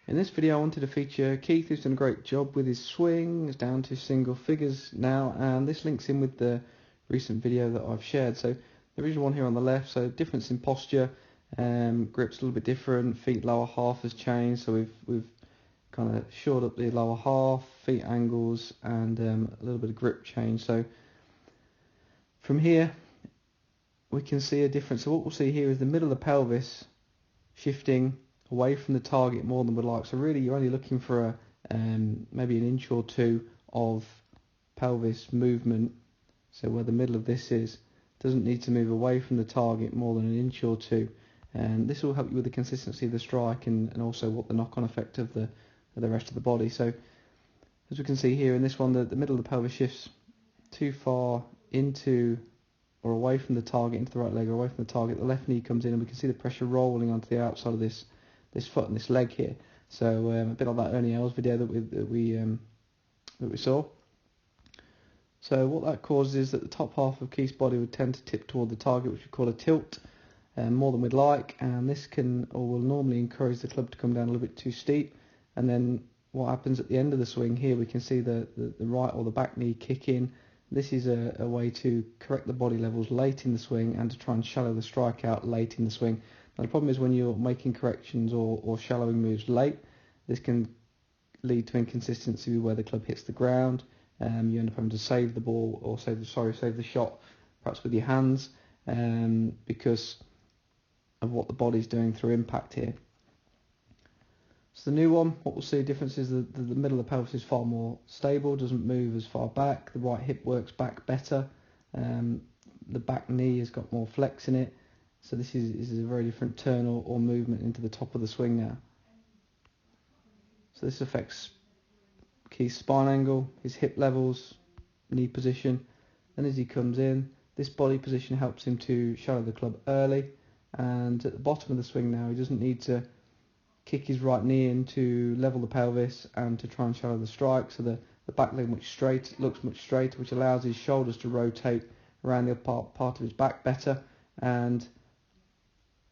In this video I wanted to feature Keith, who's done a great job with his swing. It's down to single figures now, and this links in with the recent video that I've shared. So the original one here on the left, so difference in posture, grip's a little bit different, feet lower half has changed, so we've kind of shored up the lower half, feet angles, and a little bit of grip change. So from here we can see a difference. So what we'll see here is the middle of the pelvis shifting away from the target more than we'd like. So really you're only looking for maybe an inch or two of pelvis movement. So where the middle of this is, doesn't need to move away from the target more than an inch or two, and this will help you with the consistency of the strike and also what the knock-on effect of the rest of the body. So as we can see here in this one, the middle of the pelvis shifts too far into or away from the target, into the right leg or away from the target. The left knee comes in and we can see the pressure rolling onto the outside of this foot and this leg here. So a bit like that Ernie Els video that we saw. So what that causes is that the top half of Keith's body would tend to tip toward the target, which we call a tilt, more than we'd like, and this can or will normally encourage the club to come down a little bit too steep. And then what happens at the end of the swing here, we can see the right or the back knee kick in. This is a way to correct the body levels late in the swing and to try and shallow the strike out late in the swing. Now the problem is when you're making corrections or shallowing moves late, this can lead to inconsistency where the club hits the ground. You end up having to save the ball or save the shot, perhaps with your hands, because of what the body's doing through impact here. So the new one, what we'll see a difference is the middle of the pelvis is far more stable, doesn't move as far back. The right hip works back better. The back knee has got more flex in it. So this is a very different turn or movement into the top of the swing now. So this affects Keith's spine angle, his hip levels, knee position. Then as he comes in, this body position helps him to shallow the club early. And at the bottom of the swing now, he doesn't need to kick his right knee in to level the pelvis and to try and shallow the strike. So the back leg looks much straighter, which allows his shoulders to rotate around the upper part of his back better, and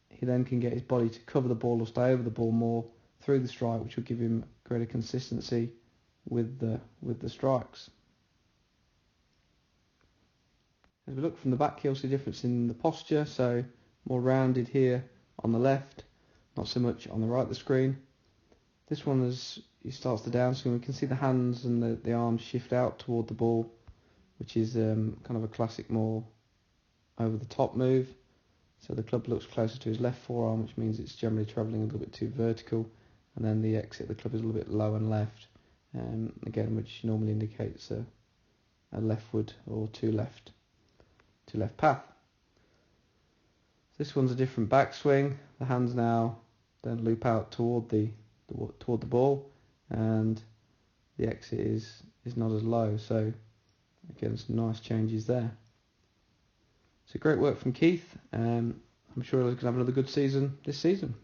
he then can get his body to cover the ball or stay over the ball more through the strike, which will give him greater consistency with the strikes. As we look from the back here, you'll see a difference in the posture, so more rounded here on the left, not so much on the right of the screen. This one, as he starts the downswing, we can see the hands and the arms shift out toward the ball, which is kind of a classic more over the top move. So the club looks closer to his left forearm, which means it's generally travelling a little bit too vertical, and then the exit of the club is a little bit low and left, again, which normally indicates a leftward or two left path. This one's a different backswing. The hands now then loop out toward the ball, and the exit is not as low. So again, some nice changes there. So great work from Keith. I'm sure he's going to have another good season this season.